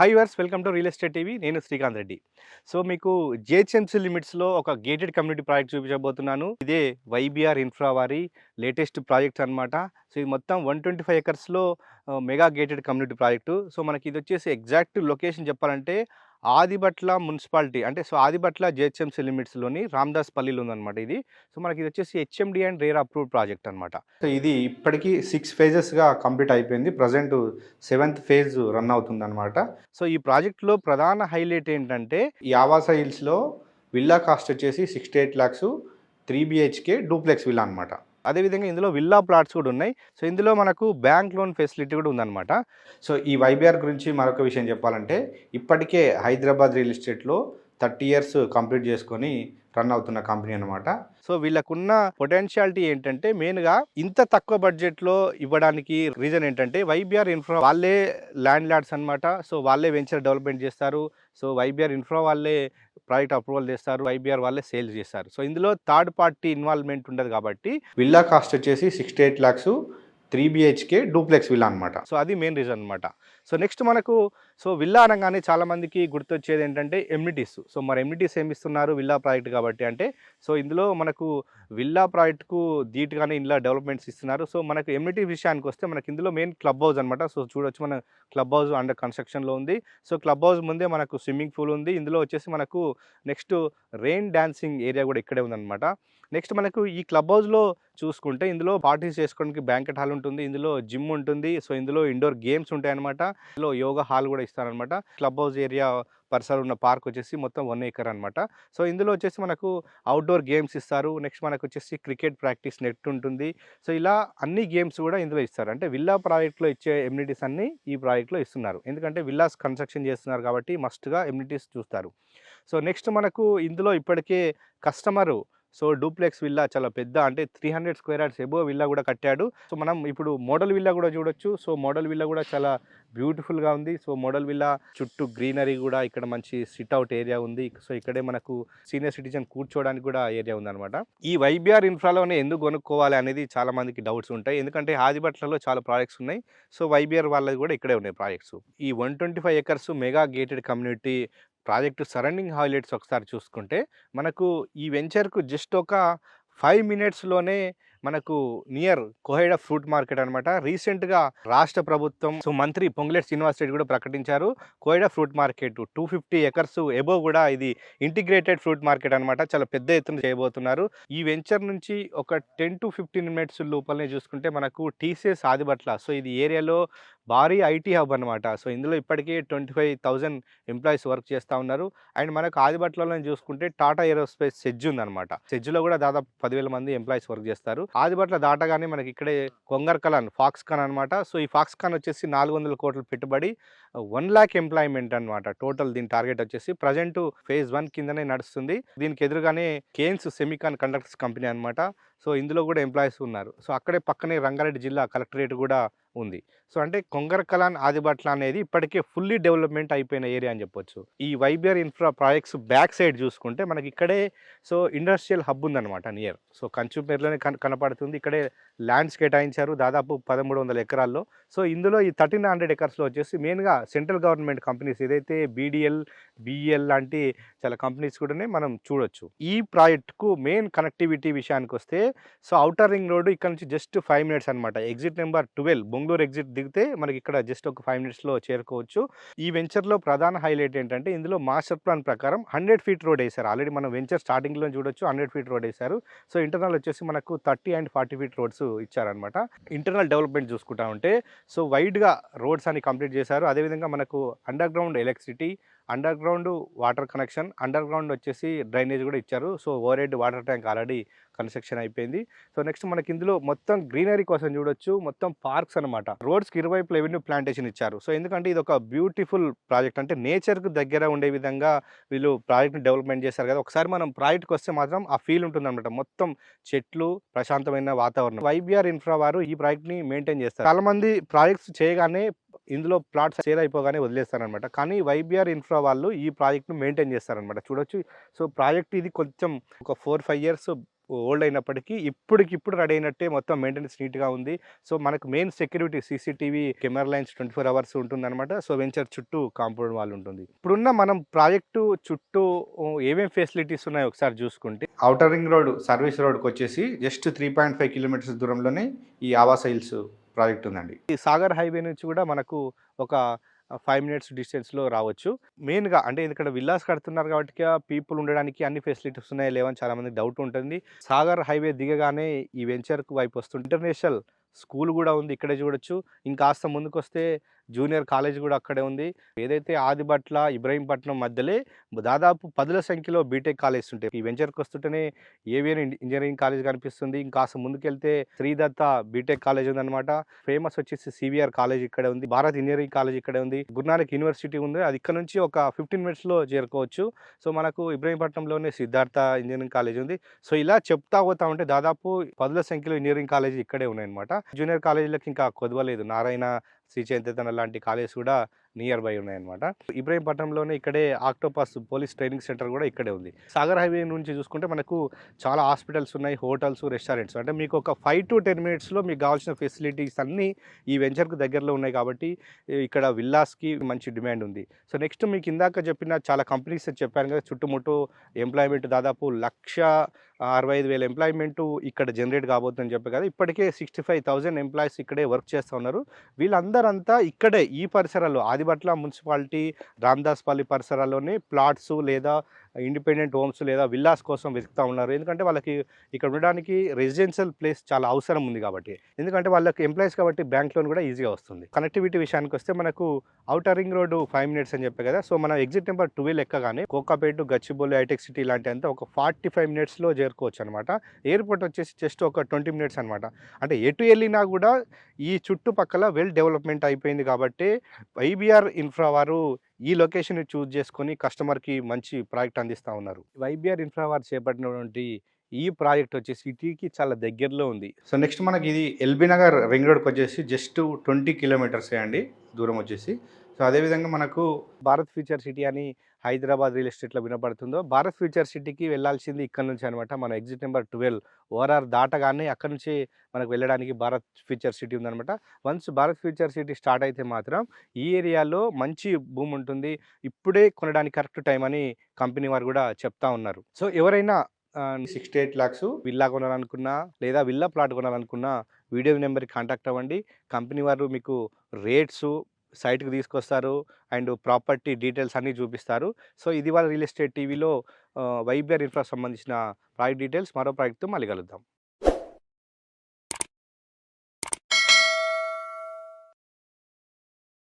Hi viewers, welcome to real estate TV. నేను Srikanth Reddy. So మీకు GHMC లిమిట్స్లో ఒక గేటెడ్ కమ్యూనిటీ ప్రాజెక్ట్ చూపించబోతున్నాను. ఇదే వైబీఆర్ ఇన్ఫ్రా వారి లేటెస్ట్ ప్రాజెక్ట్ అనమాట. సో ఇది మొత్తం 125 ఎకర్స్లో mega gated community project. So మనకి ఇది వచ్చేసి ఎగ్జాక్ట్ లొకేషన్ చెప్పాలంటే ఆదిబట్ల మున్సిపాలిటీ, అంటే సో ఆదిబట్ల జిహెచ్ఎంసీ లిమిట్స్లోని రామదాస్పల్లిలో ఉందన్నమాట ఇది. సో మనకి ఇది వచ్చేసి HMD and RERA approved project అనమాట. సో ఇది ఇప్పటికీ 6 ఫేజెస్గా కంప్లీట్ అయిపోయింది. ప్రజెంట్ 7th ఫేజ్ రన్ అవుతుంది అనమాట. సో ఈ ప్రాజెక్ట్లో ప్రధాన హైలైట్ ఏంటంటే ఈ ఆవాస హిల్స్లో విల్లా కాస్ట్ వచ్చేసి 68 lakhs, 3 BHK డూప్లెక్స్ విల్లా అనమాట. అదేవిధంగా ఇందులో విల్లా ప్లాట్స్ కూడా ఉన్నాయి. సో ఇందులో మనకు బ్యాంక్ లోన్ ఫెసిలిటీ కూడా ఉందన్నమాట. సో ఈ వైబీఆర్ గురించి మరొక విషయం చెప్పాలంటే ఇప్పటికే హైదరాబాద్ రియల్ ఎస్టేట్లో 30 years కంప్లీట్ చేసుకొని రన్ అవుతున్న కంపెనీ అనమాట. సో వీళ్ళకున్న పొటెన్షియాలిటీ ఏంటంటే మెయిన్గా ఇంత తక్కువ బడ్జెట్లో ఇవ్వడానికి రీజన్ ఏంటంటే వైబీఆర్ ఇన్ఫ్రా వాళ్ళే ల్యాండ్ లార్డ్స్ అనమాట. సో వాళ్ళే వెంచర్ డెవలప్మెంట్ చేస్తారు. సో వైబీఆర్ ఇన్ఫ్రా వాళ్ళే ప్రాజెక్ట్ అప్రూవల్ చేస్తారు, వైబీఆర్ వాళ్ళే సేల్ చేస్తారు. సో ఇందులో థర్డ్ పార్టీ ఇన్వాల్వ్మెంట్ ఉండదు కాబట్టి విల్లా కాస్ట్ వచ్చేసి 68 lakhs, 3 BHK డూప్లెక్స్ విల్లా అనమాట. సో అది మెయిన్ రీజన్ అనమాట. సో నెక్స్ట్ మనకు విల్లా అనగానే చాలామందికి గుర్తొచ్చేది ఏంటంటే ఎమ్యూనిటీస్. సో మరి ఎమ్యూనిటీస్ ఏమి ఇస్తున్నారు విల్లా ప్రాజెక్ట్ కాబట్టి అంటే సో ఇందులో మనకు విల్లా ప్రాజెక్ట్కు ధీటుగానే ఇలా డెవలప్మెంట్స్ ఇస్తున్నారు. సో మనకు ఎమ్యూనిటీ విషయానికి వస్తే మనకి ఇందులో మెయిన్ క్లబ్ హౌస్ అనమాట. సో చూడొచ్చు, మన క్లబ్ హౌస్ అండర్ కన్స్ట్రక్షన్లో ఉంది. సో క్లబ్ హౌస్ ముందే మనకు స్విమ్మింగ్ పూల్ ఉంది. ఇందులో వచ్చేసి మనకు నెక్స్ట్ రెయిన్ డాన్సింగ్ ఏరియా కూడా ఇక్కడే ఉందన్నమాట. నెక్స్ట్ మనకు ఈ క్లబ్ హౌస్లో చూసుకుంటే ఇందులో పార్టీస్ చేసుకోవడానికి బ్యాంకెట్ హాల్ ఉంటుంది, ఇందులో జిమ్ ఉంటుంది. సో ఇందులో ఇండోర్ గేమ్స్ ఉంటాయన్నమాట. ఇందులో యోగా హాల్ కూడా ఇస్తారనమాట. క్లబ్ హౌస్ ఏరియా పరిసర ఉన్న పార్క్ వచ్చేసి మొత్తం 1 acre అనమాట. సో ఇందులో వచ్చేసి మనకు అవుట్డోర్ గేమ్స్ ఇస్తారు. నెక్స్ట్ మనకు వచ్చేసి క్రికెట్ ప్రాక్టీస్ నెట్ ఉంటుంది. సో ఇలా అన్ని గేమ్స్ కూడా ఇందులో ఇస్తారు. అంటే విల్లా ప్రాజెక్ట్లో ఇచ్చే ఎమ్యూనిటీస్ అన్నీ ఈ ప్రాజెక్ట్లో ఇస్తున్నారు. ఎందుకంటే విల్లాస్ కన్స్ట్రక్షన్ చేస్తున్నారు కాబట్టి మస్ట్గా ఎమ్యూనిటీస్ చూస్తారు. సో నెక్స్ట్ మనకు ఇందులో ఇప్పటికే కస్టమరు డూప్లెక్స్ విల్లా చాలా పెద్ద, అంటే 300 square yards ఎబో విల్లా కూడా కట్టాడు. సో మనం ఇప్పుడు మోడల్ విల్లా కూడా చూడొచ్చు. సో మోడల్ విల్లా కూడా చాలా బ్యూటిఫుల్గా ఉంది. సో మోడల్ విల్లా చుట్టూ గ్రీనరీ కూడా, ఇక్కడ మంచి సిట్అవుట్ ఏరియా ఉంది. సో ఇక్కడే మనకు సీనియర్ సిటిజన్ కూర్చోవడానికి కూడా ఏరియా ఉందన్నమాట. ఈ వైబీఆర్ ఇన్ఫ్రాలోనే ఎందుకు కొనుక్కోవాలి అనేది చాలా మందికి డౌట్స్ ఉంటాయి. ఎందుకంటే ఆదిబట్లలో చాలా ప్రాజెక్ట్స్ ఉన్నాయి. సో వైబీఆర్ వాళ్ళది కూడా ఇక్కడే ఉన్నాయి ప్రాజెక్ట్స్. ఈ 125 acres mega gated community project surrounding highlights ఒకసారి చూసుకుంటే మనకు ఈ వెంచర్కు జస్ట్ ఒక 5 minutesలోనే మనకు నియర్ కోహెడా ఫ్రూట్ మార్కెట్ అనమాట. రీసెంట్గా రాష్ట్ర ప్రభుత్వం మంత్రి పొంగులేటి శ్రీనివాస్ రెడ్డి కూడా ప్రకటించారు Koheda fruit market 250 acres above కూడా ఇది ఇంటిగ్రేటెడ్ ఫ్రూట్ మార్కెట్ అనమాట. చాలా పెద్ద ఎత్తున చేయబోతున్నారు. ఈ వెంచర్ నుంచి ఒక 10 to 15 minutes లోపలనే చూసుకుంటే మనకు టీసీఎస్ ఆదిబట్ల, సో ఇది ఏరియాలో భారీ ఐటీ హబ్ అనమాట. సో ఇందులో ఇప్పటికే 25,000 ఎంప్లాయీస్ వర్క్ చేస్తూ ఉన్నారు. అండ్ మనకు ఆదిబట్లలో చూసుకుంటే టాటా ఏరోస్పేస్ సెజ్ ఉందన్నమాట. సెజ్లో కూడా దాదాపు 10,000 మంది ఎంప్లాయీస్ వర్క్ చేస్తారు. ఆదిబట్ల దాటగానే మనకి ఇక్కడే కొంగర్కలాన్ ఫాక్స్కాన్ అనమాట. సో ఈ ఫాక్స్కాన్ వచ్చేసి 400 కోట్ల పెట్టుబడి, 1 lakh ఎంప్లాయ్మెంట్ అనమాట. టోటల్ దీని టార్గెట్ వచ్చేసి ప్రజెంట్ phase 1 కిందనే నడుస్తుంది. దీనికి ఎదురుగానే కేన్స్ సెమీకాన్ కండక్టర్స్ కంపెనీ అనమాట. సో ఇందులో కూడా ఎంప్లాయీస్ ఉన్నారు. సో అక్కడే పక్కనే రంగారెడ్డి జిల్లా కలెక్టరేట్ కూడా ఉంది. సో అంటే కొంగర్కలాన్ ఆదిబట్ల అనేది ఇప్పటికే ఫుల్లీ డెవలప్మెంట్ అయిపోయిన ఏరియా అని చెప్పొచ్చు. ఈ YBR infra projects back side చూసుకుంటే మనకి ఇక్కడే ఇండస్ట్రియల్ హబ్ ఉందన్నమాట నియర్. సో కంచుపేరులోనే కనపడుతుంది. ఇక్కడే ల్యాండ్స్ కేటాయించారు దాదాపు 1300 ఎకరాల్లో. సో ఇందులో ఈ 1300 acresలో వచ్చేసి మెయిన్గా సెంట్రల్ గవర్నమెంట్ కంపెనీస్ ఏదైతే BDL, BEL లాంటి చాలా కంపెనీస్ కూడా మనం చూడొచ్చు. ఈ ప్రాజెక్ట్కు మెయిన్ కనెక్టివిటీ విషయానికి వస్తే ఔటర్ రింగ్ రోడ్డు ఇక్కడ నుంచి జస్ట్ 5 minutes అనమాట. ఎగ్జిట్ నెంబర్ 12 బొంగళూరు ఎగ్జిట్ దిగితే మనకి ఇక్కడ జస్ట్ ఒక 5 minutesలో చేరుకోవచ్చు. ఈ వెంచర్లో ప్రధాన హైలైట్ ఏంటంటే ఇందులో మాస్టర్ ప్లాన్ ప్రకారం 100 feet రోడ్ వేశారు. ఆల్రెడీ మనం వెంచర్ స్టార్టింగ్లో చూడొచ్చు 100 feet రోడ్ వేశారు. సో ఇంటర్నల్ వచ్చేసి మనకు 30 and 40 feet రోడ్స్ ఇచ్చారనమాట. ఇంటర్నల్ డెవలప్మెంట్ చూసుకుంటా ఉంటే వైడ్గా రోడ్స్ అని కంప్లీట్ చేశారు. అదేవిధంగా మనకు under ground electricity, under ground water connection, under ground వచ్చేసి డ్రైనేజ్ కూడా ఇచ్చారు. So over head water tank already construction అయిపోయింది. సో నెక్స్ట్ మనకి ఇందులో మొత్తం గ్రీనరీ కోసం చూడొచ్చు, మొత్తం పార్క్స్ అనమాట. రోడ్స్కి ఇరువైపు రెవెన్యూ ప్లాంటేషన్ ఇచ్చారు. సో ఎందుకంటే ఇది ఒక బ్యూటిఫుల్ ప్రాజెక్ట్, అంటే నేచర్కు దగ్గర ఉండే విధంగా వీళ్ళు ప్రాజెక్ట్ని డెవలప్మెంట్ చేశారు కదా. ఒకసారి మనం ప్రాజెక్ట్కి వస్తే మాత్రం ఆ ఫీల్ ఉంటుంది అనమాట. మొత్తం చెట్లు, ప్రశాంతమైన వాతావరణం. వైబీఆర్ ఇన్ఫ్రా వారు ఈ ప్రాజెక్ట్ని మెయింటైన్ చేస్తారు. చాలా మంది ప్రాజెక్ట్స్ చేయగానే ఇందులో ప్లాట్స్ సేల్ అయిపోగానే వదిలేస్తారనమాట. కానీ వైబీఆర్ ఇన్ఫ్రా వాళ్ళు ఈ ప్రాజెక్ట్ను మెయింటైన్ చేస్తారనమాట. చూడొచ్చు. సో ప్రాజెక్ట్ ఇది కొంచెం ఒక 4-5 years ఓల్డ్ అయినప్పటికీ ఇప్పటికిప్పుడు రెడీ అయినట్టే మొత్తం మెయింటెనెన్స్ నీట్‌గా ఉంది. సో, మనకు main security CCTV camera lines 24 hours ఉంటుందనమాట. సో, వెంచర్ చుట్టూ కాంపౌండ్ వాల్ ఉంటుంది. ఇప్పుడున్న మనం ప్రాజెక్టు చుట్టూ ఏమేం ఫెసిలిటీస్ ఉన్నాయో ఒకసారి చూసుకుంటే, ఔటర్ రింగ్ రోడ్ సర్వీస్ రోడ్‌కొచ్చేసి జస్ట్ 3.5 కిలోమీటర్స్ దూరంలోనే ఈ ఆవాస హిల్స్ ప్రాజెక్ట్ ఉందండి. ఈ సాగర్ హైవే నుంచి కూడా మనకు ఒక 5 మినిట్స్ డిస్టెన్స్‌లో రావచ్చు. మెయిన్‌గా అంటే ఇక్కడ విల్లాస్ కడుతున్నారు కాబట్టి పీపుల్ ఉండడానికి అన్ని ఫెసిలిటీస్ ఉన్నాయా లేవా అని చాలామందికి డౌట్ ఉంటుంది. సాగర్ హైవే దిగగానే ఈ వెంచర్‌కు వైపు వస్తుంటే ఇంటర్నేషనల్ స్కూల్ కూడా ఉంది. ఇక్కడే చూడొచ్చు. ఇంకాస్త ముందుకొస్తే జూనియర్ కాలేజ్ కూడా అక్కడే ఉంది. ఏదైతే ఆదిబట్ల, ఇబ్రహీంపట్నం మధ్యలే దాదాపు పదుల సంఖ్యలో బీటెక్ కాలేజెస్ ఉంటాయి. ఈ వెంచర్‌కి వస్తుంటేనే ఏవియన్ ఇంజినీరింగ్ కాలేజ్ కనిపిస్తుంది. ఇంకాస్త ముందుకెళ్తే శ్రీదత్త బీటెక్ కాలేజ్ ఉందన్నమాట. ఫేమస్ వచ్చేసి సివిఆర్ కాలేజ్ ఇక్కడే ఉంది. భారత్ ఇంజినీరింగ్ కాలేజ్ ఇక్కడే ఉంది. గురునానక్ యూనివర్సిటీ ఉంది. అది ఇక్కడ నుంచి ఒక 15 మినిట్స్‌లో చేరుకోవచ్చు. సో, మనకు ఇబ్రహీంపట్నంలోనే సిద్ధార్థ ఇంజినీరింగ్ కాలేజ్ ఉంది. సో, ఇలా చెప్తా పోతా ఉంటే దాదాపు పదుల సంఖ్యలో ఇంజినీరింగ్ కాలేజ్ ఇక్కడే ఉన్నాయన్నమాట. జూనియర్ కాలేజీలకు ఇంకా కొదవలేదు. నారాయణ, శ్రీ చైతన్య లాంటి కాలేజెస్ కూడా నియర్ బై ఉన్నాయన్నమాట. ఇబ్రహీంపట్నంలోనే ఇక్కడే ఆక్టోపస్ పోలీస్ ట్రైనింగ్ సెంటర్ కూడా ఇక్కడే ఉంది. సాగర్ హైవే నుంచి చూసుకుంటే మనకు చాలా హాస్పిటల్స్ ఉన్నాయి, హోటల్స్, రెస్టారెంట్స్. అంటే మీకు ఒక 5 to 10 మినిట్స్‌లో మీకు కావాల్సిన ఫెసిలిటీస్ అన్నీ ఈ వెంచర్‌కు దగ్గరలో ఉన్నాయి కాబట్టి ఇక్కడ విల్లాస్‌కి మంచి డిమాండ్ ఉంది. సో, నెక్స్ట్ మీకు ఇందాక చెప్పిన చాలా కంపెనీస్ చెప్పాను కదా, చుట్టుముట్టు ఎంప్లాయ్‌మెంట్ దాదాపు 1,65,000 ఎంప్లాయ్‌మెంట్ ఇక్కడ జనరేట్ కాబోతుందని చెప్పాను కదా. ఇప్పటికే 65,000 ఎంప్లాయీస్ ఇక్కడే వర్క్ చేస్తూ ఉన్నారు. వీళ్ళందరంతా ఇక్కడే ఈ పరిసరాల్లో ఆదిబట్ల మున్సిపాలిటీ, రామదాస్పల్లి పరిసరాల్లోనే ప్లాట్స్ లేదా ఇండిపెండెంట్ హోమ్స్ లేదా విల్లాస్ కోసం వెతుకుతూ ఉన్నారు. ఎందుకంటే వాళ్ళకి ఇక్కడ ఉండడానికి రెసిడెన్షియల్ ప్లేస్ చాలా అవసరం ఉంది కాబట్టి. ఎందుకంటే వాళ్ళకి ఎంప్లాయీస్ కాబట్టి బ్యాంక్ లోన్ కూడా ఈజీగా వస్తుంది. కనెక్టివిటీ విషయానికి వస్తే మనకు ఔటర్ రింగ్ రోడ్ 5 మినిట్స్ అని చెప్పే కదా. సో, మనం ఎగ్జిట్ నెంబర్ 12 ఎక్కగానే కోకాపేట, గచ్చిబౌలి, హైటెక్ సిటీ లాంటి అంతా ఒక 45 మినిట్స్‌లో చేరుకోవచ్చు అనమాట. ఎయిర్పోర్ట్ వచ్చేసి జస్ట్ ఒక 20 మినిట్స్ అనమాట. అంటే ఎటు వెళ్ళినా కూడా ఈ చుట్టుపక్కల వెల్ డెవలప్మెంట్ అయిపోయింది కాబట్టి వైబీఆర్ ఇన్ఫ్రా వారు ఈ లొకేషన్ని చూజ్ చేసుకొని కస్టమర్‌కి మంచి ప్రాజెక్ట్ అందిస్తా ఉన్నారు. వైబీఆర్ ఇన్ఫ్రా వారు చేపట్టినటువంటి ఈ ప్రాజెక్ట్ వచ్చేసి సిటీకి చాలా దగ్గరలో ఉంది. సో, నెక్స్ట్ మనకి ఇది ఎల్బీ నగర్ రింగ్ రోడ్‌కి వచ్చేసి జస్ట్ 20 కిలోమీటర్సే అండి దూరం వచ్చేసి. సో, అదేవిధంగా మనకు భారత్ ఫ్యూచర్ సిటీ అని హైదరాబాద్ రియల్ ఎస్టేట్‌లో వినపడుతుందో, భారత్ ఫ్యూచర్ సిటీకి వెళ్ళాల్సింది ఇక్కడ నుంచి అనమాట. మన ఎగ్జిట్ నెంబర్ 12 ఓఆర్ఆర్ దాటగానే అక్కడి నుంచి మనకు వెళ్ళడానికి భారత్ ఫ్యూచర్ సిటీ ఉందనమాట. Once Bharat future city start అయితే మాత్రం ఈ ఏరియాలో మంచి భూమి ఉంటుంది. ఇప్పుడే కొనడానికి కరెక్ట్ టైం అని కంపెనీ వారు కూడా చెప్తా ఉన్నారు. సో, ఎవరైనా 68 lakhs విల్లా కొనాలనుకున్నా లేదా విల్లా ప్లాట్ కొనాలనుకున్నా వీడియో నెంబర్‌కి కాంటాక్ట్ అవ్వండి. కంపెనీ వారు మీకు రేట్సు సైట్‌కి తీసుకొస్తారు అండ్ ప్రాపర్టీ డీటెయిల్స్ అన్నీ చూపిస్తారు. సో, ఇది వాళ్ళ రియల్ ఎస్టేట్ టీవీలో వైబీఆర్ ఇన్ఫ్రా సంబంధించిన ప్రాజెక్ట్ డీటెయిల్స్. మరో ప్రాజెక్ట్‌తో మళ్ళీ కలుద్దాం.